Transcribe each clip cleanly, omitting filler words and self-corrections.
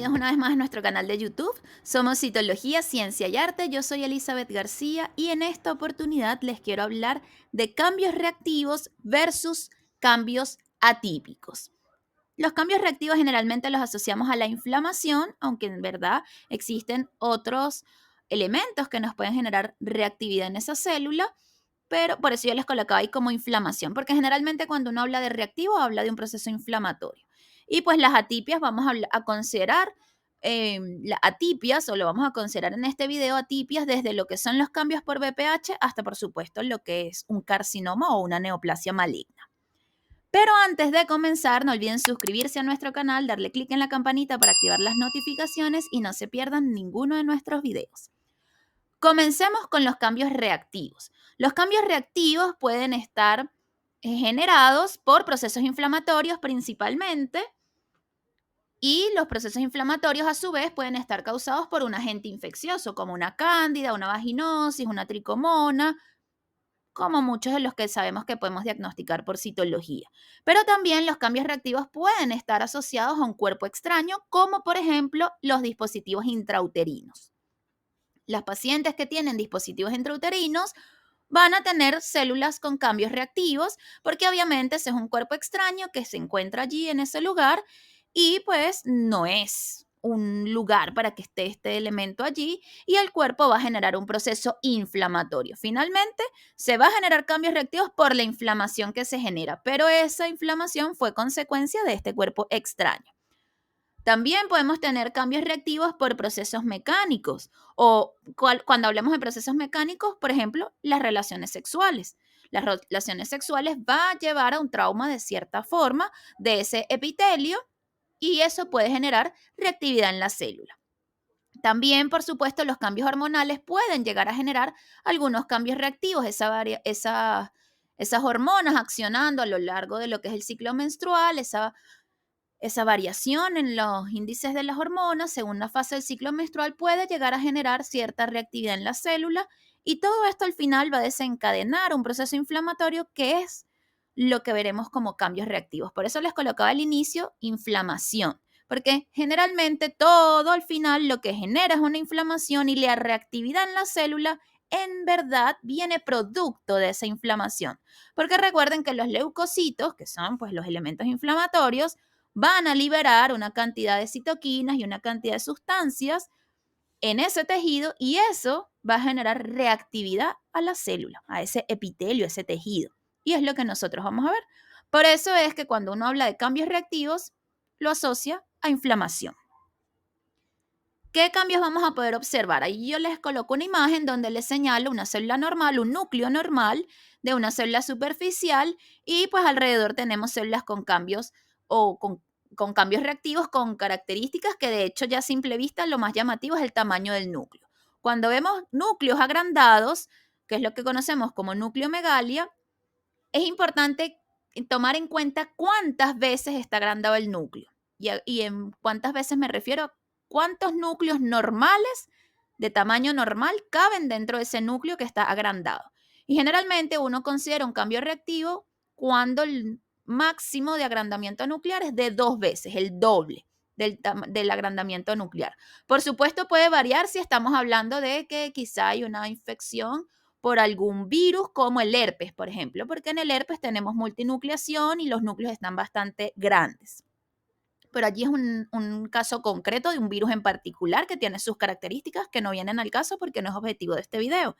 bienvenidos una vez más a nuestro canal de YouTube. Somos Citología, Ciencia y Arte. Yo soy Elizabeth García y en esta oportunidad les quiero hablar de cambios reactivos versus cambios atípicos. Los cambios reactivos generalmente los asociamos a la inflamación, aunque en verdad existen otros elementos que nos pueden generar reactividad en esa célula, pero por eso yo les colocaba ahí como inflamación, porque generalmente cuando uno habla de reactivo habla de un proceso inflamatorio. Y pues las atipias vamos a considerar, las atipias, o lo vamos a considerar en este video, atipias desde lo que son los cambios por BPH hasta por supuesto lo que es un carcinoma o una neoplasia maligna. Pero antes de comenzar, no olviden suscribirse a nuestro canal, darle clic en la campanita para activar las notificaciones y no se pierdan ninguno de nuestros videos. Comencemos con los cambios reactivos. Los cambios reactivos pueden estar generados por procesos inflamatorios principalmente, y los procesos inflamatorios a su vez pueden estar causados por un agente infeccioso como una cándida, una vaginosis, una tricomona, como muchos de los que sabemos que podemos diagnosticar por citología. Pero también los cambios reactivos pueden estar asociados a un cuerpo extraño, como por ejemplo los dispositivos intrauterinos. Las pacientes que tienen dispositivos intrauterinos van a tener células con cambios reactivos, porque obviamente ese es un cuerpo extraño que se encuentra allí en ese lugar y pues no es un lugar para que esté este elemento allí y el cuerpo va a generar un proceso inflamatorio. Finalmente, se va a generar cambios reactivos por la inflamación que se genera, pero esa inflamación fue consecuencia de este cuerpo extraño. También podemos tener cambios reactivos por procesos mecánicos o cuando hablamos de procesos mecánicos, por ejemplo, las relaciones sexuales. Las relaciones sexuales va a llevar a un trauma de cierta forma de ese epitelio y eso puede generar reactividad en la célula. También, por supuesto, los cambios hormonales pueden llegar a generar algunos cambios reactivos, esas hormonas accionando a lo largo de lo que es el ciclo menstrual, esa variación en los índices de las hormonas según la fase del ciclo menstrual puede llegar a generar cierta reactividad en la célula y todo esto al final va a desencadenar un proceso inflamatorio que es lo que veremos como cambios reactivos. Por eso les colocaba al inicio inflamación, porque generalmente todo al final lo que genera es una inflamación y la reactividad en la célula en verdad viene producto de esa inflamación. Porque recuerden que los leucocitos, que son pues los elementos inflamatorios, van a liberar una cantidad de citoquinas y una cantidad de sustancias en ese tejido y eso va a generar reactividad a la célula, a ese epitelio, a ese tejido. Y es lo que nosotros vamos a ver. Por eso es que cuando uno habla de cambios reactivos, lo asocia a inflamación. ¿Qué cambios vamos a poder observar? Ahí yo les coloco una imagen donde les señalo una célula normal, un núcleo normal de una célula superficial y pues alrededor tenemos células con cambios o con cambios reactivos con características que de hecho ya a simple vista lo más llamativo es el tamaño del núcleo. Cuando vemos núcleos agrandados, que es lo que conocemos como nucleomegalia, es importante tomar en cuenta cuántas veces está agrandado el núcleo. Y en cuántas veces me refiero a cuántos núcleos normales de tamaño normal caben dentro de ese núcleo que está agrandado. Y generalmente uno considera un cambio reactivo cuando el máximo de agrandamiento nuclear es de 2 veces, el doble del agrandamiento nuclear. Por supuesto puede variar si estamos hablando de que quizá hay una infección por algún virus como el herpes, por ejemplo, porque en el herpes tenemos multinucleación y los núcleos están bastante grandes. Pero allí es un caso concreto de un virus en particular que tiene sus características que no vienen al caso porque no es objetivo de este video.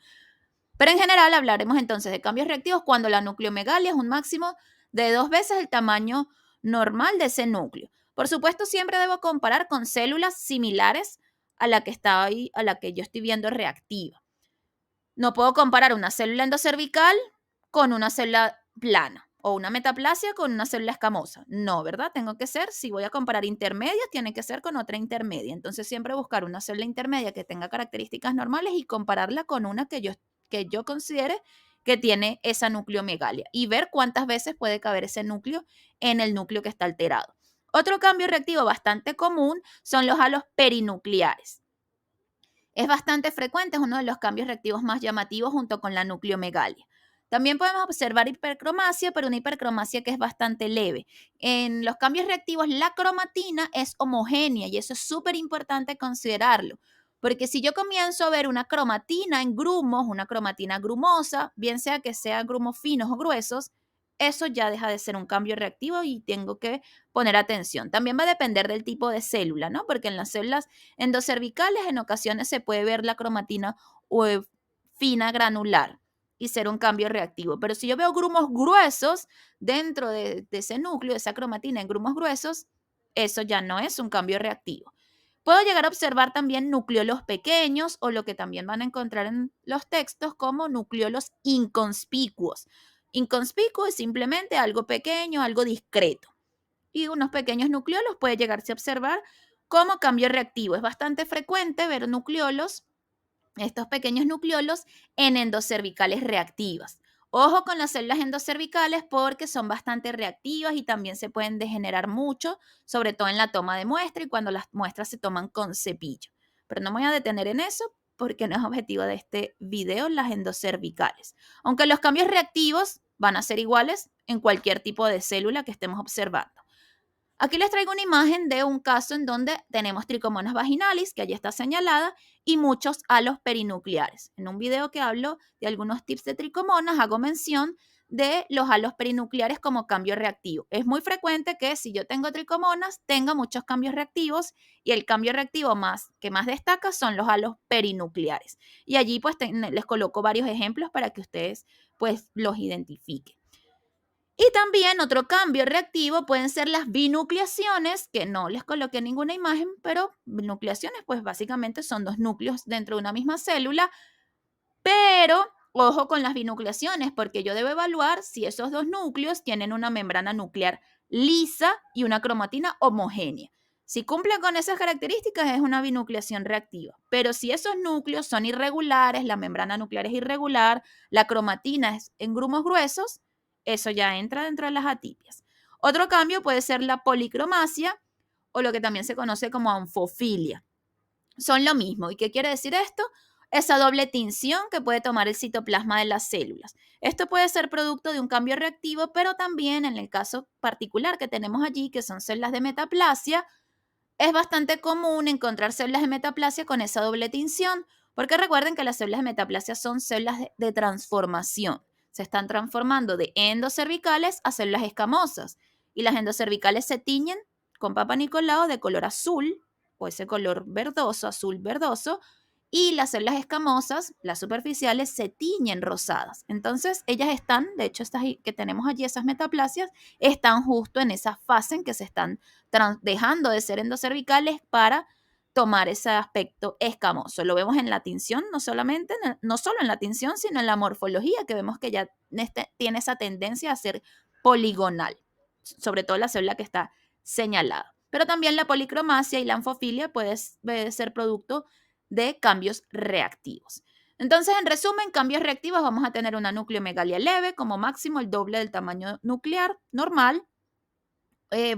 Pero en general hablaremos entonces de cambios reactivos cuando la nucleomegalia es un máximo de 2 veces el tamaño normal de ese núcleo. Por supuesto, siempre debo comparar con células similares a la que está ahí, a la que yo estoy viendo reactiva. No puedo comparar una célula endocervical con una célula plana o una metaplasia con una célula escamosa. No, ¿verdad? Tengo que ser, si voy a comparar intermedias, tiene que ser con otra intermedia. Entonces, siempre buscar una célula intermedia que tenga características normales y compararla con una que yo considere que tiene esa nucleomegalia y ver cuántas veces puede caber ese núcleo en el núcleo que está alterado. Otro cambio reactivo bastante común son los halos perinucleares. Es bastante frecuente, es uno de los cambios reactivos más llamativos junto con la nucleomegalia. También podemos observar hipercromasia, pero una hipercromasia que es bastante leve. En los cambios reactivos, la cromatina es homogénea y eso es súper importante considerarlo. Porque si yo comienzo a ver una cromatina en grumos, una cromatina grumosa, bien sea que sean grumos finos o gruesos, eso ya deja de ser un cambio reactivo y tengo que poner atención. También va a depender del tipo de célula, ¿no? Porque en las células endocervicales en ocasiones se puede ver la cromatina fina granular y ser un cambio reactivo. Pero si yo veo grumos gruesos dentro de ese núcleo, de esa cromatina en grumos gruesos, eso ya no es un cambio reactivo. Puedo llegar a observar también nucleolos pequeños o lo que también van a encontrar en los textos como nucleolos inconspicuos. Inconspicuo es simplemente algo pequeño, algo discreto. Y unos pequeños nucleolos puede llegarse a observar como cambio reactivo. Es bastante frecuente ver nucleolos, estos pequeños nucleolos, en endocervicales reactivas. Ojo con las células endocervicales porque son bastante reactivas y también se pueden degenerar mucho, sobre todo en la toma de muestra y cuando las muestras se toman con cepillo. Pero no me voy a detener en eso porque no es objetivo de este video las endocervicales. Aunque los cambios reactivos van a ser iguales en cualquier tipo de célula que estemos observando. Aquí les traigo una imagen de un caso en donde tenemos tricomonas vaginalis, que allí está señalada, y muchos halos perinucleares. En un video que hablo de algunos tips de tricomonas, hago mención de los halos perinucleares como cambio reactivo. Es muy frecuente que si yo tengo tricomonas, tenga muchos cambios reactivos y el cambio reactivo que más destaca son los halos perinucleares. Y allí pues les coloco varios ejemplos para que ustedes pues los identifiquen. Y también otro cambio reactivo pueden ser las binucleaciones, que no les coloqué ninguna imagen, pero binucleaciones pues básicamente son dos núcleos dentro de una misma célula, pero ojo con las binucleaciones porque yo debo evaluar si esos dos núcleos tienen una membrana nuclear lisa y una cromatina homogénea. Si cumple con esas características es una binucleación reactiva, pero si esos núcleos son irregulares, la membrana nuclear es irregular, la cromatina es en grumos gruesos, eso ya entra dentro de las atipias. Otro cambio puede ser la policromasia o lo que también se conoce como anfofilia. Son lo mismo. ¿Y qué quiere decir esto? Esa doble tinción que puede tomar el citoplasma de las células. Esto puede ser producto de un cambio reactivo, pero también en el caso particular que tenemos allí, que son células de metaplasia, es bastante común encontrar células de metaplasia con esa doble tinción, porque recuerden que las células de metaplasia son células de transformación. Se están transformando de endocervicales a células escamosas. Y las endocervicales se tiñen con Papa Nicolau de color azul, o ese color verdoso, azul verdoso, y las células escamosas, las superficiales, se tiñen rosadas. Entonces, ellas están, de hecho, estas que tenemos allí, esas metaplasias, están justo en esa fase en que se están dejando de ser endocervicales para tomar ese aspecto escamoso. Lo vemos en la tinción, no solo en la tinción, sino en la morfología, que vemos que ya tiene esa tendencia a ser poligonal, sobre todo la célula que está señalada. Pero también la policromasia y la anfofilia puede ser producto de cambios reactivos. Entonces, en resumen, cambios reactivos vamos a tener una nucleomegalia leve, como máximo el doble del tamaño nuclear normal.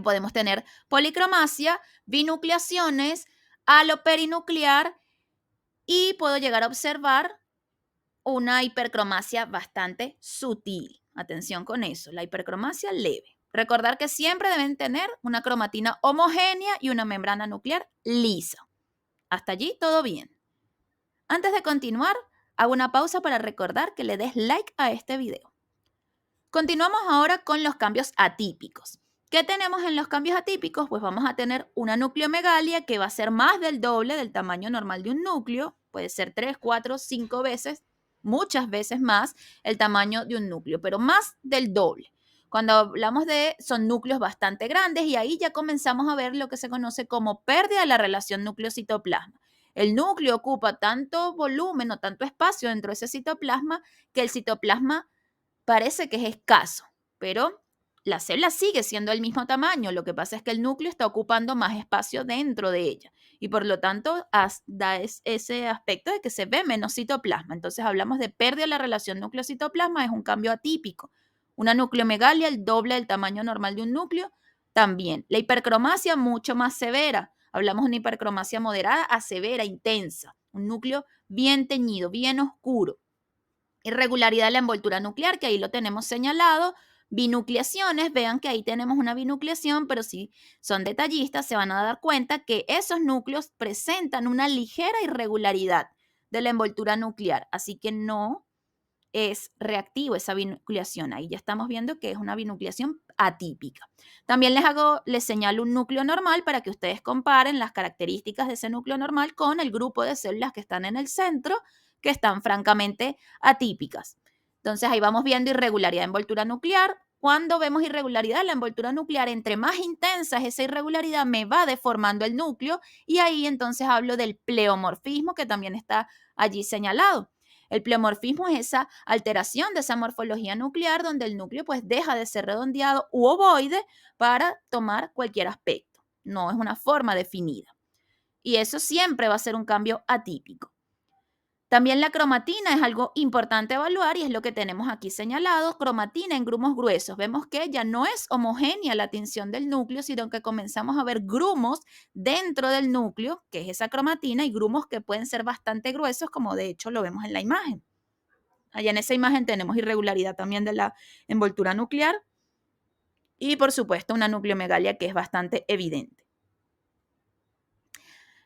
Podemos tener policromasia, binucleaciones, halo perinuclear y puedo llegar a observar una hipercromasia bastante sutil. Atención con eso, la hipercromasia leve. Recordar que siempre deben tener una cromatina homogénea y una membrana nuclear lisa. Hasta allí todo bien. Antes de continuar, hago una pausa para recordar que le des like a este video. Continuamos ahora con los cambios atípicos. ¿Qué tenemos en los cambios atípicos? Pues vamos a tener una nucleomegalia que va a ser más del doble del tamaño normal de un núcleo, puede ser 3, 4, 5 veces, muchas veces más el tamaño de un núcleo, pero más del doble. Cuando hablamos son núcleos bastante grandes y ahí ya comenzamos a ver lo que se conoce como pérdida de la relación núcleo-citoplasma. El núcleo ocupa tanto volumen o tanto espacio dentro de ese citoplasma que el citoplasma parece que es escaso, pero la célula sigue siendo del mismo tamaño. Lo que pasa es que el núcleo está ocupando más espacio dentro de ella y por lo tanto da ese aspecto de que se ve menos citoplasma. Entonces hablamos de pérdida de la relación núcleo-citoplasma, es un cambio atípico. Una nucleomegalia, el doble del tamaño normal de un núcleo, también. La hipercromasia mucho más severa. Hablamos de una hipercromasia moderada a severa, intensa. Un núcleo bien teñido, bien oscuro. Irregularidad de la envoltura nuclear, que ahí lo tenemos señalado. Binucleaciones, vean que ahí tenemos una binucleación, pero si son detallistas se van a dar cuenta que esos núcleos presentan una ligera irregularidad de la envoltura nuclear, así que no es reactivo esa binucleación. Ahí ya estamos viendo que es una binucleación atípica. También les señalo un núcleo normal para que ustedes comparen las características de ese núcleo normal con el grupo de células que están en el centro, que están francamente atípicas. Entonces ahí vamos viendo irregularidad de envoltura nuclear. Cuando vemos irregularidad en la envoltura nuclear, entre más intensa es esa irregularidad, me va deformando el núcleo y ahí entonces hablo del pleomorfismo que también está allí señalado. El pleomorfismo es esa alteración de esa morfología nuclear donde el núcleo pues deja de ser redondeado u ovoide para tomar cualquier aspecto. No es una forma definida. Y eso siempre va a ser un cambio atípico. También la cromatina es algo importante evaluar y es lo que tenemos aquí señalado. Cromatina en grumos gruesos. Vemos que ya no es homogénea la tinción del núcleo, sino que comenzamos a ver grumos dentro del núcleo, que es esa cromatina, y grumos que pueden ser bastante gruesos, como de hecho lo vemos en la imagen. Allá en esa imagen tenemos irregularidad también de la envoltura nuclear y, por supuesto, una nucleomegalia que es bastante evidente.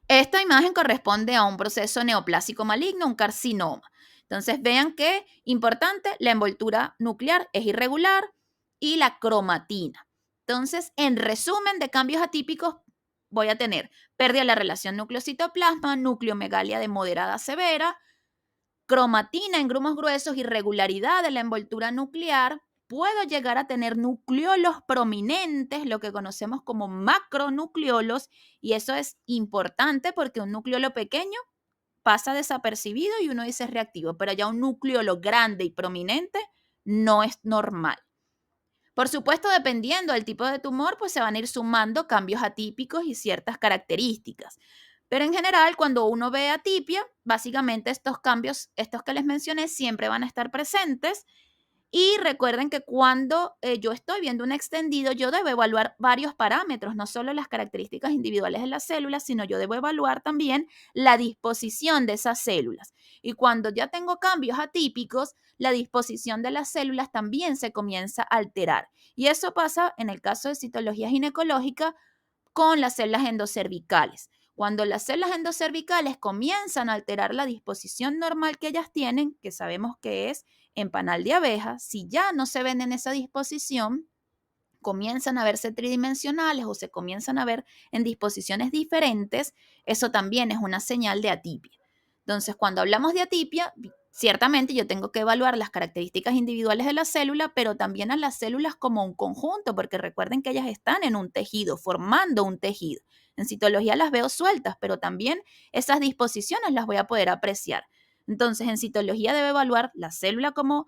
Esta imagen corresponde a un proceso neoplásico maligno, un carcinoma. Entonces, vean que, importante, la envoltura nuclear es irregular y la cromatina. Entonces, en resumen de cambios atípicos, voy a tener pérdida de la relación núcleo-citoplasma, nucleomegalia de moderada a severa, cromatina en grumos gruesos, irregularidad de la envoltura nuclear. Puedo llegar a tener nucleolos prominentes, lo que conocemos como macronucleolos, y eso es importante porque un nucleolo pequeño pasa desapercibido y uno dice es reactivo, pero ya un nucleolo grande y prominente no es normal. Por supuesto, dependiendo del tipo de tumor, pues se van a ir sumando cambios atípicos y ciertas características. Pero en general, cuando uno ve atipia, básicamente estos cambios, estos que les mencioné, siempre van a estar presentes. Y recuerden que cuando yo estoy viendo un extendido, yo debo evaluar varios parámetros, no solo las características individuales de las células, sino yo debo evaluar también la disposición de esas células. Y cuando ya tengo cambios atípicos, la disposición de las células también se comienza a alterar. Y eso pasa en el caso de citología ginecológica con las células endocervicales. Cuando las células endocervicales comienzan a alterar la disposición normal que ellas tienen, que sabemos que es en panal de abeja, si ya no se ven en esa disposición, comienzan a verse tridimensionales o se comienzan a ver en disposiciones diferentes, eso también es una señal de atipia. Entonces, cuando hablamos de atipia, ciertamente yo tengo que evaluar las características individuales de la célula, pero también a las células como un conjunto, porque recuerden que ellas están en un tejido, formando un tejido. En citología las veo sueltas, pero también esas disposiciones las voy a poder apreciar. Entonces, en citología debe evaluar la célula como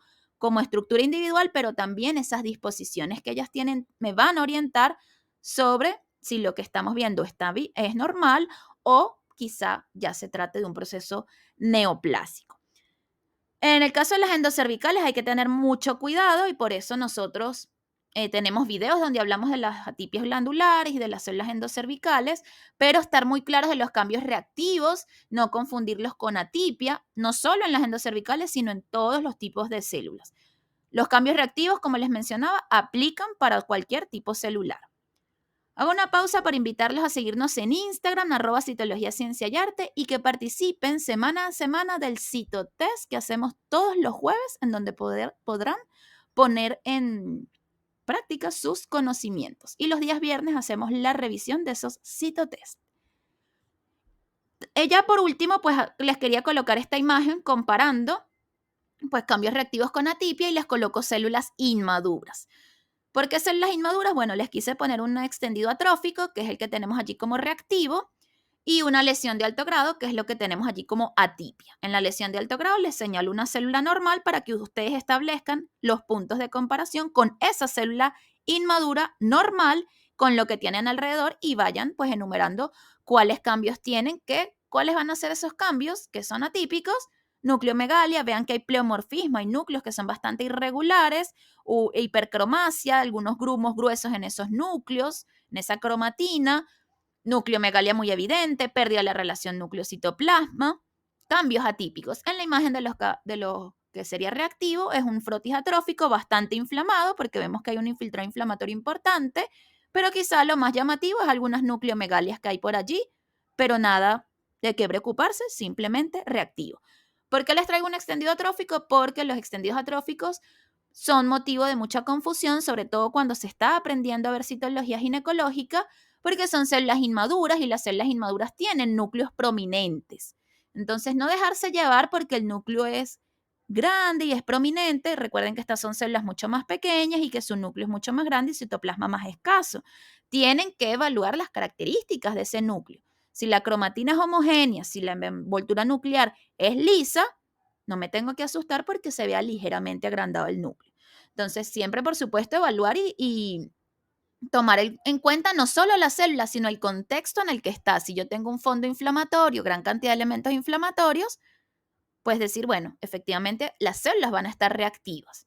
estructura individual, pero también esas disposiciones que ellas tienen me van a orientar sobre si lo que estamos viendo es normal o quizá ya se trate de un proceso neoplásico. En el caso de las endocervicales hay que tener mucho cuidado y por eso nosotros tenemos videos donde hablamos de las atipias glandulares y de las células endocervicales, pero estar muy claros de los cambios reactivos, no confundirlos con atipia, no solo en las endocervicales, sino en todos los tipos de células. Los cambios reactivos, como les mencionaba, aplican para cualquier tipo celular. Hago una pausa para invitarlos a seguirnos en Instagram, @citología ciencia y arte, y que participen semana a semana del citotest que hacemos todos los jueves, en donde podrán poner en práctica sus conocimientos. Y los días viernes hacemos la revisión de esos citotest. Ya por último, pues les quería colocar esta imagen comparando pues cambios reactivos con atipia y les coloco células inmaduras. ¿Por qué células inmaduras? Bueno, les quise poner un extendido atrófico, que es el que tenemos allí como reactivo, y una lesión de alto grado, que es lo que tenemos allí como atipia. En la lesión de alto grado les señalo una célula normal para que ustedes establezcan los puntos de comparación con esa célula inmadura normal con lo que tienen alrededor y vayan pues enumerando cuáles cambios tienen, cuáles van a ser esos cambios que son atípicos. Nucleomegalia, vean que hay pleomorfismo, hay núcleos que son bastante irregulares, hipercromasia, algunos grumos gruesos en esos núcleos, en esa cromatina, nucleomegalia muy evidente, pérdida de la relación núcleo-citoplasma, cambios atípicos. En la imagen de los que sería reactivo, es un frotis atrófico bastante inflamado, porque vemos que hay un infiltrado inflamatorio importante, pero quizá lo más llamativo es algunas nucleomegalias que hay por allí, pero nada de qué preocuparse, simplemente reactivo. ¿Por qué les traigo un extendido atrófico? Porque los extendidos atróficos son motivo de mucha confusión, sobre todo cuando se está aprendiendo a ver citología ginecológica, porque son células inmaduras y las células inmaduras tienen núcleos prominentes. Entonces, no dejarse llevar porque el núcleo es grande y es prominente. Recuerden que estas son células mucho más pequeñas y que su núcleo es mucho más grande y citoplasma más escaso. Tienen que evaluar las características de ese núcleo. Si la cromatina es homogénea, si la envoltura nuclear es lisa, no me tengo que asustar porque se vea ligeramente agrandado el núcleo. Entonces, siempre, por supuesto, evaluar y tomar en cuenta no solo la célula, sino el contexto en el que está. Si yo tengo un fondo inflamatorio, gran cantidad de elementos inflamatorios, pues decir, bueno, efectivamente las células van a estar reactivas.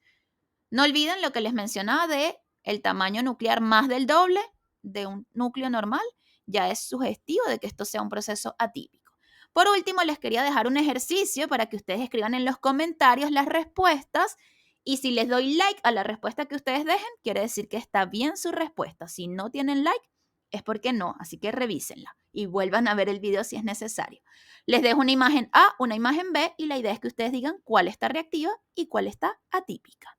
No olviden lo que les mencionaba de el tamaño nuclear más del doble de un núcleo normal, ya es sugestivo de que esto sea un proceso atípico. Por último, les quería dejar un ejercicio para que ustedes escriban en los comentarios las respuestas y si les doy like a la respuesta que ustedes dejen, quiere decir que está bien su respuesta. Si no tienen like, es porque no, así que revísenla y vuelvan a ver el video si es necesario. Les dejo una imagen A, una imagen B y la idea es que ustedes digan cuál está reactiva y cuál está atípica.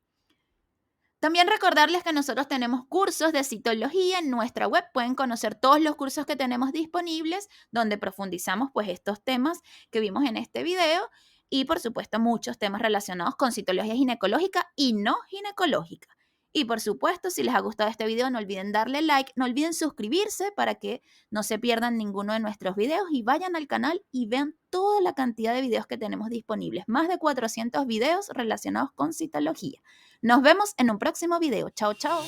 También recordarles que nosotros tenemos cursos de citología en nuestra web. Pueden conocer todos los cursos que tenemos disponibles, donde profundizamos pues estos temas que vimos en este video y por supuesto muchos temas relacionados con citología ginecológica y no ginecológica. Y por supuesto, si les ha gustado este video, no olviden darle like, no olviden suscribirse para que no se pierdan ninguno de nuestros videos y vayan al canal y vean toda la cantidad de videos que tenemos disponibles. Más de 400 videos relacionados con citología. Nos vemos en un próximo video. Chao, chao.